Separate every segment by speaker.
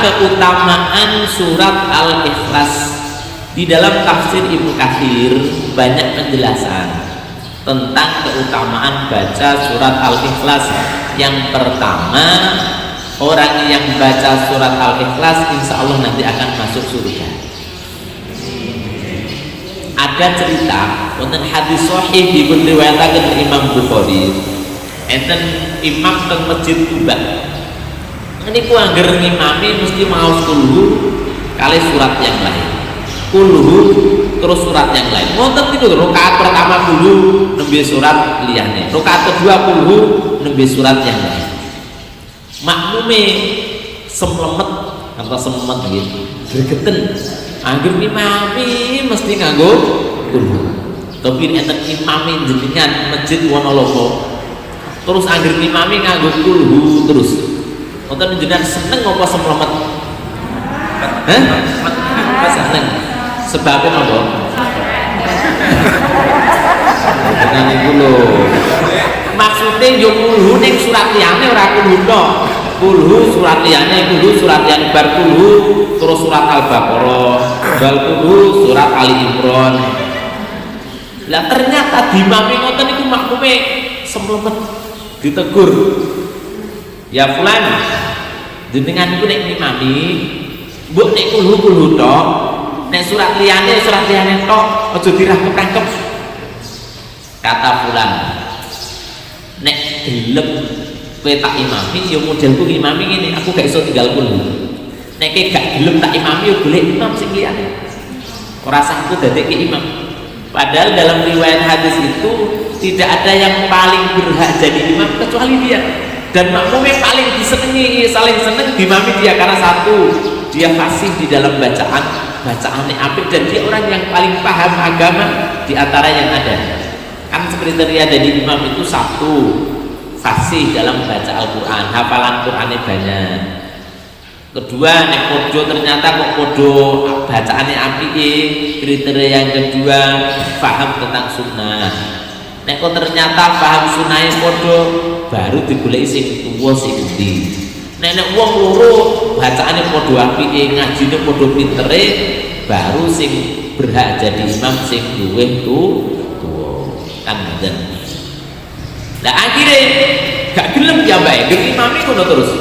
Speaker 1: keutamaan surat Al-Ikhlas. Di dalam tafsir Ibnu Katsir banyak penjelasan tentang keutamaan baca surat Al-Ikhlas. Yang pertama, orang yang baca surat Al-Ikhlas insya Allah nanti akan masuk surga. Ada cerita wonten hadis sahih dipun riwayataken Imam Bukhari, enten imam teng Masjid Kuba. Niku angger ngimami mesti maos kulhu kali surat yang lain. Kulhu terus surat yang lain. Wonten niku rakaat pertama kulhu nembe surat liyane. Rakaat kedua kulhu nembe surat yang lain. Makmume semlemet atau semet gitu. Gregeten. Angger ngimami mesti nganggo kulhu. Tapi enten imami jenengan Masjid Wonoloko. Terus angger ngimami nganggo kulhu terus. Wonten jenengan seneng apa semlemet? Hah? Seneng. Sebabnya apa? Dengan iku lho. Maksudnya yo kulhu ning surat liyane ora kulhu tok. Kulhu surat liyane, kulhu surat liyane bar kulhu terus surat Al-Baqarah, bal kulhu surat Ali Imran. Lah ternyata dimami ngoten niku makmume semlemet ditegur. Ya fulan, jenengan iku nek ngimami, mbok nek kulhu tok, nek surat liyane tok, aja dirangkep-rangkep. Kata fulan, nek gelem kowe tak imami, ya modelku ngimami ngene, aku gak iso tinggal kulhu. Nek gak gelem tak imami, ya golek imam sing liyane. Ora sangku dadekke imam. Padahal dalam riwayat hadis itu tidak ada yang paling berhak jadi imam kecuali dia. Dan makmum yang paling disenangi, saling seneng dimami dia karena satu, dia fasih di dalam bacaannya apik dan dia orang yang paling paham agama di antara yang ada. Kan kriteria dari imam itu satu, fasih dalam baca Al-Quran, hafalan Qurannya banyak. Kedua, nek podo ternyata kok podo bacaannya apik, kriteria yang kedua paham tentang sunnah. Nek kok ternyata paham sunnahnya podo, baru digoleki sing tuwa sing endi. Nek wong loro bacaane padha apike, ngajine padha pintere, baru sing berhak jadi imam sing luwih tuwa. Kan ngoten. Lah akhire gak gelem ya mbak, imami ngono terus.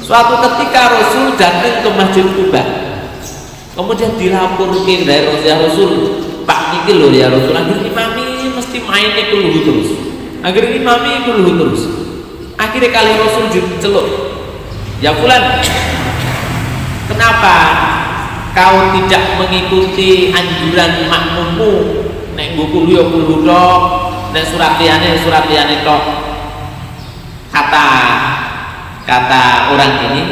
Speaker 1: Suatu ketika Rasul datang ke Masjid Kuba. Kemudian dilaporke dari Rasul, Pak niki lho ya Rasul, akhir imami mesti main kulhu terus. Akhir imami kulhu terus. Akhirnya kali Rasul celuk, ya fulan, kenapa kau tidak mengikuti anjuran makmummu? Nek nggo ya kulhu tok, nek surat liyane tok. Kata orang ini,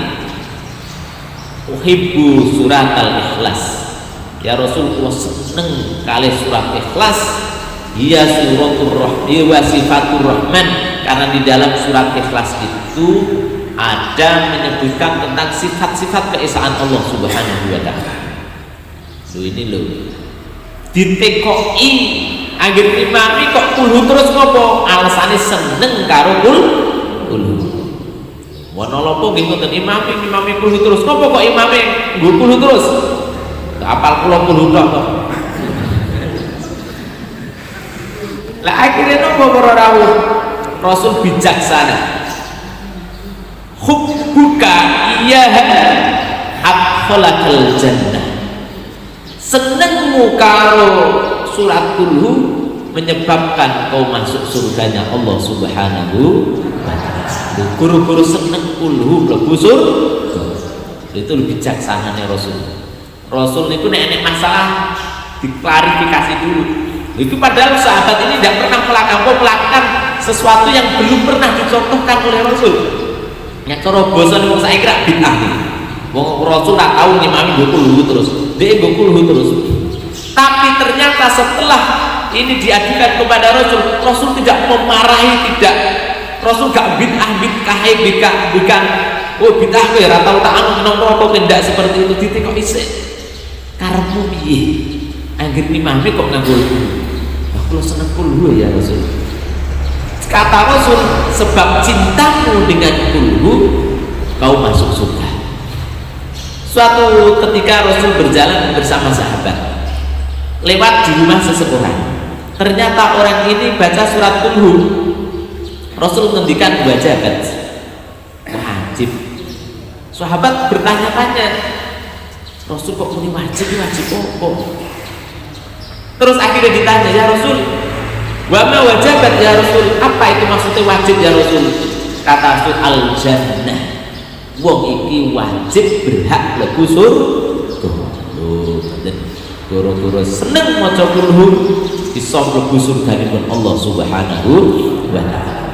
Speaker 1: uhibbu surat Al-Ikhlas. Ya Rasul, ku seneng kali surat Ikhlas. Iya suratul rahmi wa sifatur rahman, karena di dalam surat Ikhlas itu ada menyebutkan tentang sifat-sifat keesaan Allah Subhanahu wa taala. Ini loh. Ditekoi agar imami kok kulhu terus ngopo? Alasannya seneng karo kulhu. Wonolopo gitu kan imami kulhu terus ngopo kok imami kulhu terus? Apal kulhu tok. Lah akhirnya nopo para rawuh Rasul bijaksana. Hubbuka iyyaha adkhalakal jannah. Senengmu karo surat kulhu menyebabkan kau masuk surganya Allah Subhanahu wa taala. Guru-guru seneng kulhu mlebu surga. Itu lebih bijaksananya Rasul. Rasul itu nek masalah diklarifikasi dulu. Itu padahal sahabat ini tidak pernah melakukan sesuatu yang belum pernah dicontohkan oleh Rasul. Ya cara basa wong saiki rak bid'ah iki. Wong Rasul tak tahu ngimami kulhu terus. Dia kulhu terus. Tapi ternyata setelah ini diajukan kepada Rasul, Rasul tidak memarahi, tidak. Rasul gak bid'ah bukan. Oh bid'ah kowe ora tau tak anu napa tidak seperti itu ditekok isih. Karepmu piye? Anggere imame kok nganggo kulhu. Aku seneng kulhu ya Rasul. Kata Rasul, sebab cintamu dengan kulhu kau masuk surga. Suatu ketika Rasul berjalan bersama sahabat, lewat di rumah seseorang. Ternyata orang ini baca surat Qul. Rasul ngendikan wajib. Wajib. Sahabat bertanya-tanya, Rasul kok muni wajib apa? Terus akhirnya ditanya, ya Rasul, wa ma wajabat ya Rasul, apa itu maksudnya wajib ya Rasul? Kata Rasul, al jannah, wong iki wajib berhak mlebu surga. Goro-goro seneng maca Qul bisa mlebu surganipun Allah Subhanahu wa taala.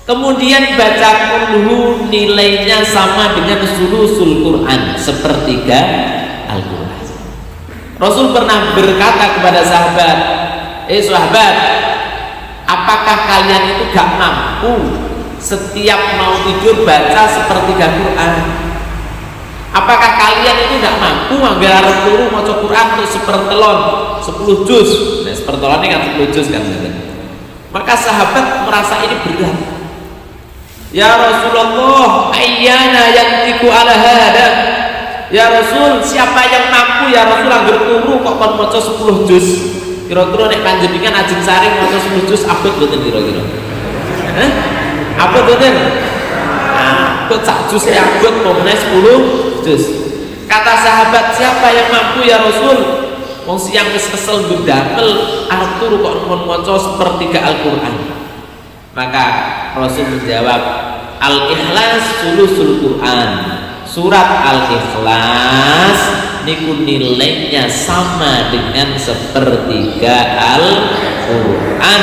Speaker 1: Kemudian baca Qul nilainya sama dengan sulusul Quran, sepertiga Al-Quran. Rasul pernah berkata kepada sahabat, sahabat, apakah kalian itu gak mampu setiap mau tidur baca sepertiga Quran? Apakah kalian itu gak mampu anggar turu maca Quran untuk sepertelon 10 juz? Nah, sepertelon ini kan 10 juz kan. Maka sahabat merasa ini berat. Ya Rasulullah, ayyana yantiku ala hada? Ya Rasul, siapa yang mampu ya Rasul anggar turu kok kon maca 10 juz? Kira-kira nek panjenengan ajeng saring maca 10 juz abot mboten kira-kira? Hah? Abot mboten? Abot sak juz abot pomene 10 juz. Kata sahabat, siapa yang mampu ya Rasul? Wong siang wis kesel ndamel arep turu kok kon maca sepertiga Al-Qur'an. Maka Rasul menjawab, Al-Ikhlas sulusul Quran. Surat Al-Ikhlas niku nilainya sama dengan sepertiga Al-Quran.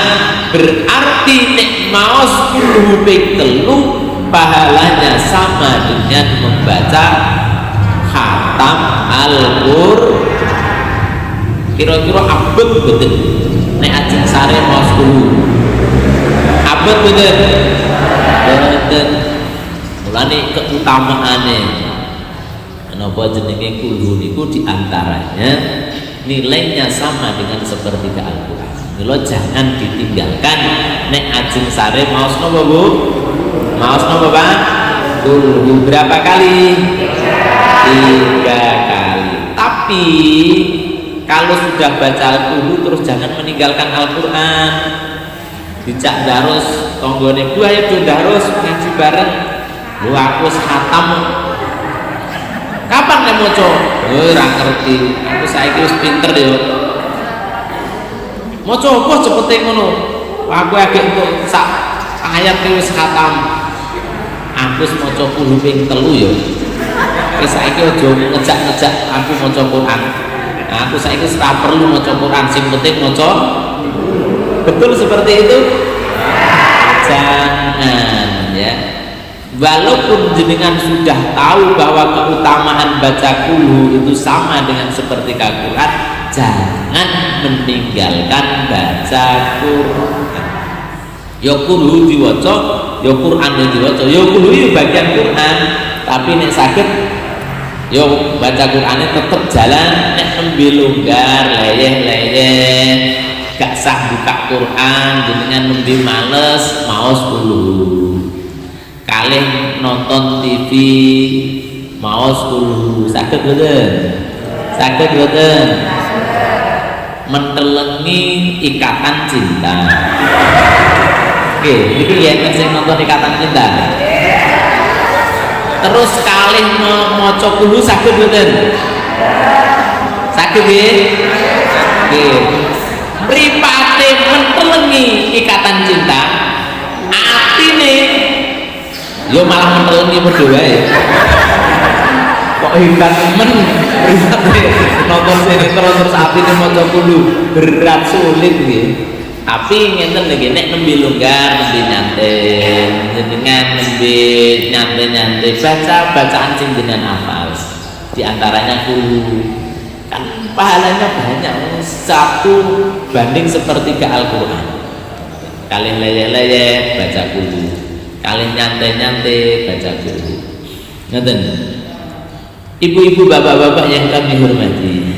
Speaker 1: Berarti nek maos 10 ping 3 pahalanya sama dengan membaca khatam Al-Qur'an. Kira-kira abot betul nek ajeng sare maos 10 abot betul betul. Mulane keutamaane napa jenenge Qul niku diantaranya nilainya sama dengan sepertiga Al-Quran. Mila jangan ditinggalkan nek ajeng sare maos napa Bu? Maos napa Pak? Qul berapa kali? 3 kali. Tapi kalau sudah baca Qul terus jangan meninggalkan Al-Quran. Dijak darus tonggone Bu, ayo do darus ngaji bareng. Lu aku khatam. Kapan nek maca? Ora ngerti. Aku saiki wis pinter yo. Maca apa cepete ngono? Aku agek entuk sak ayat wis khatam. Aku wis maca 10 ping 3 yo. Wis saiki aja ngejak-ngejak aku maca Quran. Aku saiki ora perlu maca Quran, sing penting maca. Betul seperti itu? Jangan ya. Walaupun jenengan sudah tahu bahwa keutamaan baca Qul itu sama dengan seperti Al-Quran, jangan meninggalkan baca Quran. Ya Qul diwaca, ya Quran diwaca, ya Qul itu bagian Quran, tapi nek saged ya baca Qur'ane tetep jalan, nek nembe longgar leyeh-leyeh gak sah buka Quran, jenengan nembe males maos Qul. Kalih nonton TV maos Qul saged mboten? Saged mboten? Mentelengi Ikatan Cinta. Oke, iki ya sing nonton Ikatan Cinta. Terus kalih maca Qul saged mboten? Saged nggih? Nggih. Mripate mentelengi Ikatan Cinta, atine yo malah mentelengi padha wae. Kok hebat men pripate nonton sinetron terus atine maca Qul, berat sulit nggih. Tapi ngenten nggih nek nembe longgar, nembe nyantai, jenengan nembe nyantai-nyantai baca bacaan sing jenengan hafal. Di antaranya Qul. Kan pahalanya banyak, 1 banding sepertiga Al-Quran. Kalih leyeh-leyeh baca Qul, kalih nyantai-nyantai baca Qul. Ngeten. Ibu-ibu, bapak-bapak yang kami hormati.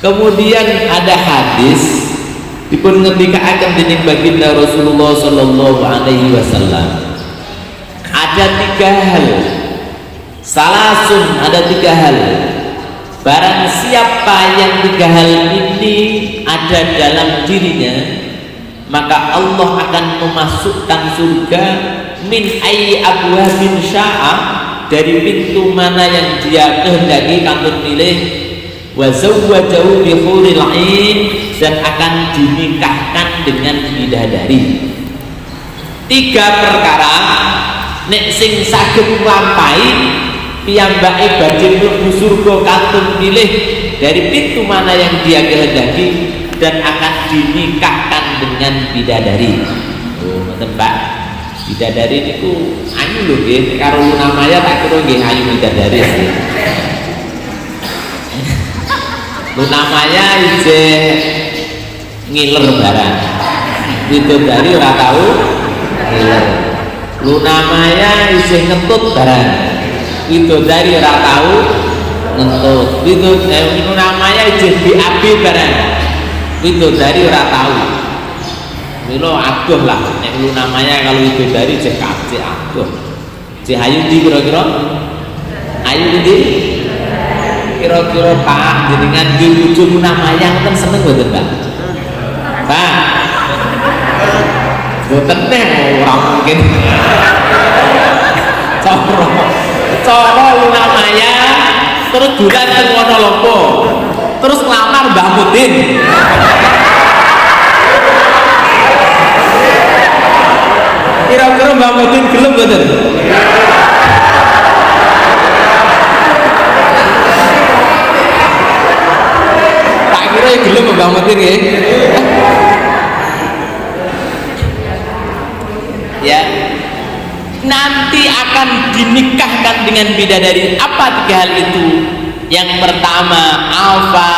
Speaker 1: Kemudian ada hadis dipun ngendikaaken dening baginda Rasulullah sallallahu alaihi wasallam. Ada 3 hal Salasun, ada 3 hal. Barang siapa yang 3 hal ini ada dalam dirinya, maka Allah akan memasukkan surga min ayyi abwabin sya'a, dari pintu mana yang dia kehendaki kantun pilih, wa zawwajahu bi huril 'ain, dan akan dinikahkan dengan bidadari. 3 perkara nek sing saged nglampahi piyambake badhe mlebu surga kantun pilih dari pintu mana yang dia kehendaki dan akan dinikahkan dengan bidadari. Oh, ngoten Pak. Bidadari niku ayu lho nggih, karo Luna Maya tak kira nggih ayu bidadari. Luna Maya isih ngiler barang. Bidadari ora tau ngiler. Luna Maya isih ngentut barang. Bidadari ora tau ngentut. Luna Maya isih BAB barang. Bidadari ora tau. Milo adoh lah nek Luna Maya kalau bidadari cek kabeh adoh. Cek ayu ndi kira-kira? Ayu ndi? Kira-kira Pak jenengan di bojo Luna Maya ngoten seneng mboten, Pak? Pak. Mboten nek ora mungkin. Cara Luna Maya terus dolan teng Wonoloko. Terus nglamar Mbah Mudin. Kira-kira Mbah Mudin gelem mboten? Tak kira gelem Mbah Mudin nggih. Ya. Nanti akan dinikahkan dengan bidadari. Apa 3 hal itu? Yang pertama, alfa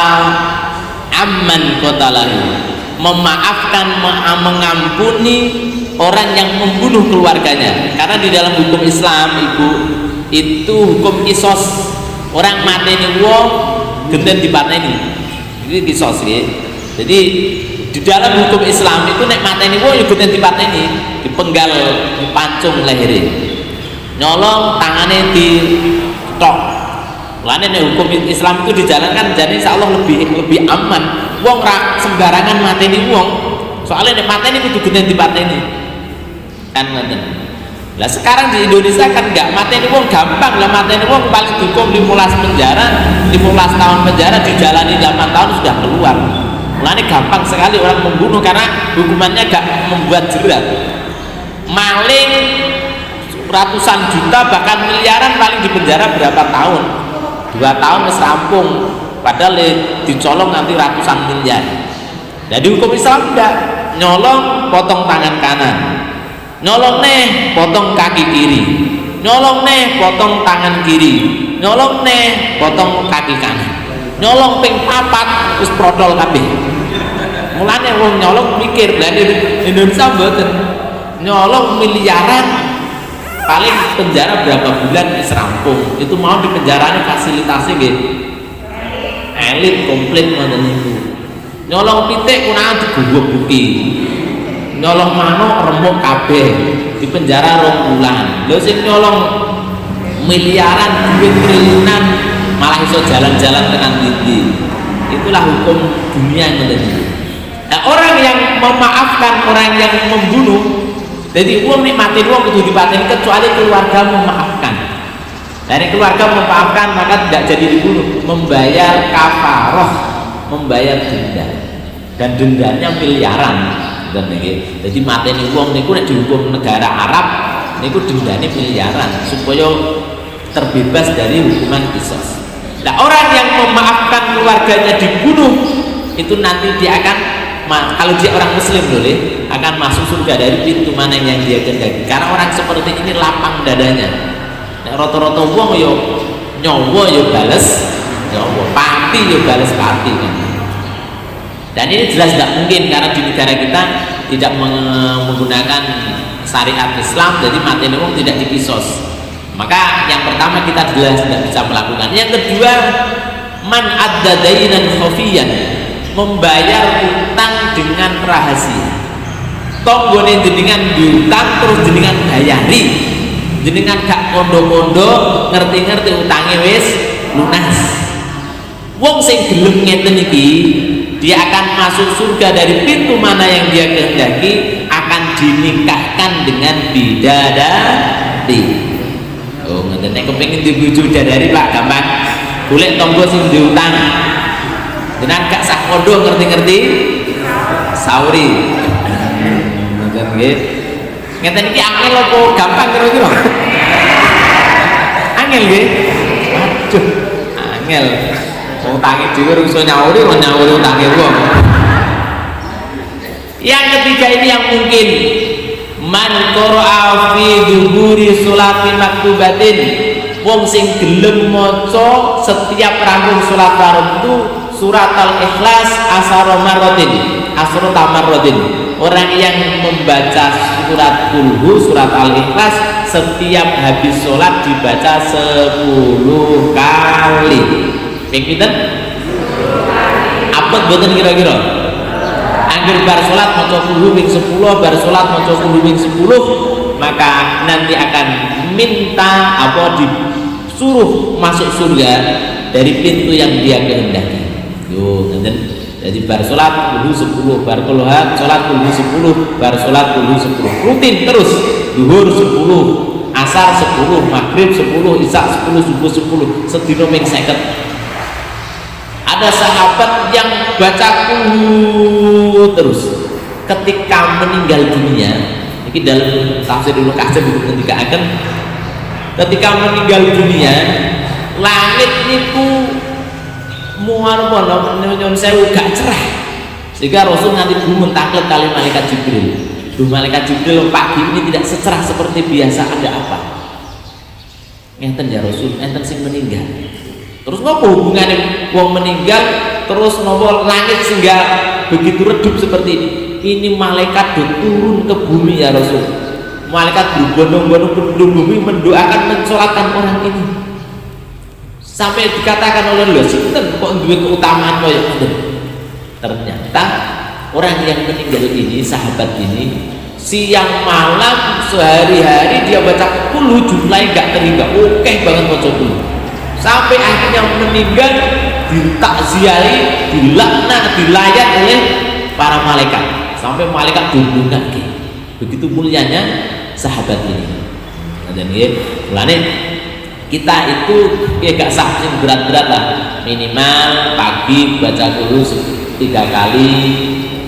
Speaker 1: amman qatalahu, memaafkan, mengampuni orang yang membunuh keluarganya. Karena di dalam hukum Islam Ibu itu hukum kisos, orang mateni wong genten dipateni, itu kisos ya. Jadi di dalam hukum Islam itu nek mateni wong ya genten dipateni, dipenggal, dipancung lehere, nyolong tangane ditok. Lane nek hukum Islam itu dijalankan jadi insyaallah lebih aman. Wong ra sembarangan mateni wong. Soalnya nek mateni kudu genten dipateni. Kan ngoten. Lah sekarang di Indonesia kan enggak mateni wong gampang. Lah mateni wong paling dihukum 15 penjara, 15 tahun penjara, dijalani 8 tahun sudah keluar. Mulane gampang sekali orang membunuh karena hukumannya gak membuat jerat. Maling ratusan juta bahkan miliaran paling di penjara berapa tahun? 2 tahun wis rampung, padahal dicolong nanti ratusan miliar. Jadi hukum Islam enggak, nyolong potong tangan kanan, nyolong nih potong kaki kiri, nyolong nih potong tangan kiri, nyolong nih potong kaki kanan, nyolong ping 4 wis protol kabeh. Mulane wong nyolong mikir, lah Indonesia mboten. Nyolong miliaran paling penjara berapa bulan wis rampung. Itu mau di penjaranya fasilitasnya nggih elit komplit ngoten niku. Nyolong pitik kunangan digowoki. Nyolong manuk remuk kabeh di penjara 2 bulan. Lho sing nyolong miliaran duit triliunan malah iso jalan-jalan tekan titi. Itulah hukum dunia ngoten niku. Nah, orang yang memaafkan orang yang membunuh, jadi uang nikmati uang kudu dipateni kecuali keluarga memaafkan. Dari keluarga memaafkan maka tidak jadi dibunuh, membayar kafaroh, membayar denda, dan dendanya miliaran. Jadi mateni uang niku nek dihukum negara Arab niku dendanya miliaran supaya terbebas dari hukuman kisos. Nah, orang yang memaafkan keluarganya dibunuh itu nanti dia akan, kalau dia orang muslim boleh, akan masuk surga dari pintu mana yang dia kehendaki. Karena orang seperti ini lapang dadanya. Nek rata-rata wong yo nyawa yo bales nyawa, pati yo bales pati kan. Dan ini jelas tidak mungkin karena di negara kita tidak menggunakan syariat Islam, jadi mateni wong tidak dikisos. Maka yang pertama kita jelas tidak bisa melakukan. Yang kedua, man adda dainan khafiyan, membayar utang dengan rahasia. Tonggone jenengan diutang terus jenengan bayari, jenengan gak kondo-kondo ngerti-ngerti utange wis lunas. Wong sing gelem ngeten iki dia akan masuk surga dari pintu mana yang dia kehendaki, akan dinikahkan dengan bidadari. Oh ngeten nek kepengin dibojo bidadari Pak gampang. Golek tangga sing diutang. Jenengan gak sak kondo ngerti-ngerti sauri. Ngeten nggih. Ngeten iki angel apa gampang kira-kira? Angel nggih. Waduh, angel. Utange dhewe iso nyauri kok nyauri utange wong. Yang ketiga ini yang mungkin man qara'a fi dhuhuri sholati maktubatin, wong sing gelem maca setiap rampung salat fardu surat al-ikhlas asara marratin. Orang yang membaca surat kulhu surat al-ikhlas setiap habis sholat dibaca 10 kali. Ping pinten? Apot boten kira-kira? Angger bar salat maca kulhu ping 10, bar salat maca kulhu ping 10, maka nanti akan minta apa disuruh masuk surga dari pintu yang dia kehendaki. Yo, ngeten. Jadi bar salat kulhu 10, bar kulhat salat kulhu 10, bar salat kulhu 10. Rutin terus. Zuhur 10, asar 10, maghrib 10, isya 10, subuh 10, sedina ping 50. Ada sahabat yang baca kulhu terus ketika meninggal dunia. Ini dalam tafsir Ibnu Katsir dikatakan ketika meninggal dunia langit niku muar nyon sewu gak cerah sehingga Rasul nanti mentaklet kali malaikat Jibril. Duh malaikat Jibril pagi ini tidak secerah seperti biasa, ada apa? Ngeten ya Rasul, enten sing meninggal. Terus ngopo hubungannya wong meninggal terus nopo langit sehingga begitu redup seperti ini? Ini malaikat turun ke bumi ya Rasul. Malaikat berbondong-bondong penduduk bumi mendoakan mensolatkan orang ini. Sampai dikatakan oleh Allah, sinten kok duwe keutamaan kaya ngoten. Ternyata orang yang meninggal ini, sahabat ini, siang malam sehari-hari dia baca kulhu jumlahnya gak terhingga. Oke banget baca kulhu. Sampai akhirnya meninggal ditakziahi, dilaknat, dilayat oleh para malaikat. Sampai malaikat dundungan. Begitu mulianya sahabat ini. Dan ini, mulane kita itu ya gak sah berat-berat lah. Minimal pagi baca kulhu 3 kali,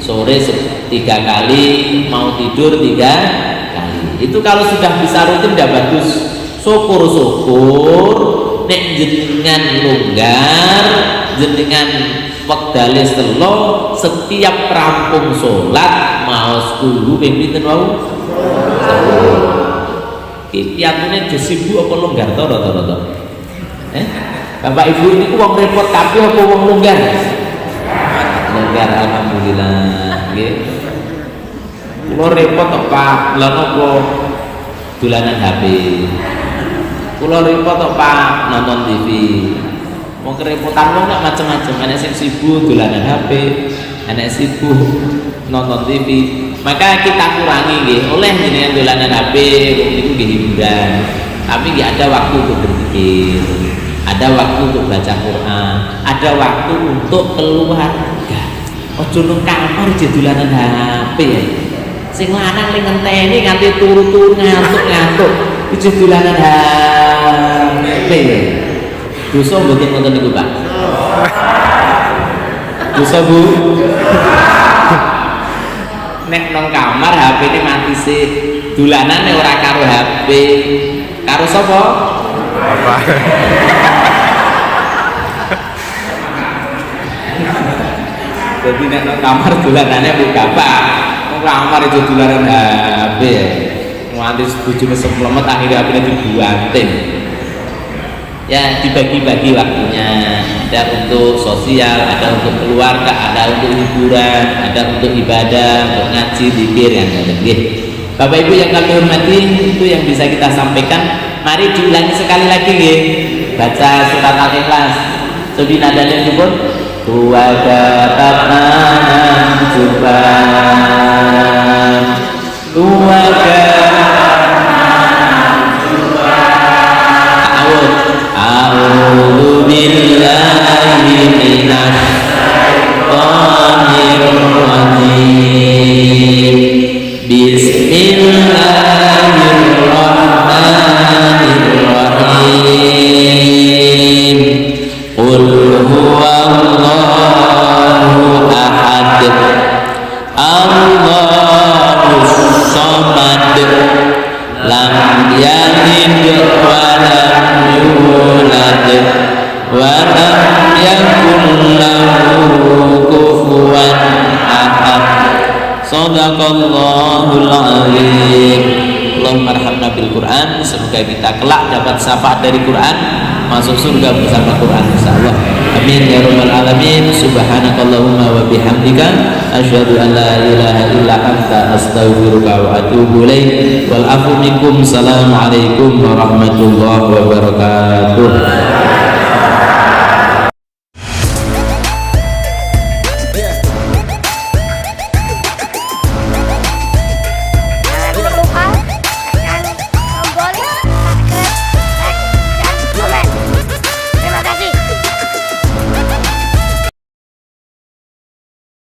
Speaker 1: sore 3 kali, mau tidur 3 kali. Itu kalau sudah bisa rutin udah bagus. Syukur-syukur nek jenengan longgar, jenengan wektale selo setiap rampung salat maos kulhu ping pinten wau? Ki piantune disibu apa longgar to rata-rata? Bapak Ibu niku wong repot kabeh apa wong longgar? Longgar alhamdulillah nggih. Kula repot to Pak, lha napa dolanan HP. Kula repot kok Pak nonton TV. Wong kerepotan wong nak macam-macam, ana sing sibuk dolanan HP, ana sibuk nonton TV. Maka kita kurangi nggih, oleh jenengan dolanan HP wong niku nggih hiburan. Tapi nggih ada waktu untuk berpikir, ada waktu untuk baca Quran, ada waktu untuk keluarga. Ojo nang kamar je dolanan HP ya. Sing lanang ning ngenteni nganti turu-turu ngantuk-ngantuk. Iki dolanan HP. Dosa mboten wonten niku, Pak. Dosa Bu. Nek nang kamar HP-ne mati sih. Dolanane ora karo HP. Karo sapa? Bapak. Jadi nek nang kamar dolanane Bu Bapak. Nang kamar itu dolanan HP. Nganti bojone semplemet akhirnya HP-ne dibuanting. Ya dibagi-bagi waktunya, ada untuk sosial, ada untuk keluarga, ada untuk hiburan, ada untuk ibadah, untuk ngaji, zikir yang ada. Bapak Ibu yang kami hormati, itu yang bisa kita sampaikan. Mari diulangi sekali lagi nggih. Baca surat Al-Ikhlas. Jadi nadanya pun wa kataman juban wa kataman Bismillahirrahmanirrahim. Qul huwallahu ahad, Allahus samad, lam yalid wa lam yulad wa lam yakul lahu kufuwan ahad. Shadaqallahul azim. Allahumma arhamna bil Quran. Semoga kita kelak dapat syafaat dari Quran, masuk surga bersama Quran insyaallah. Amin ya rabbal alamin. Subhanakallahumma wa bihamdika asyhadu an la ilaha illa anta astaghfiruka wa atubu ilaik. Wal afu minkum. Assalamualaikum warahmatullahi wabarakatuh.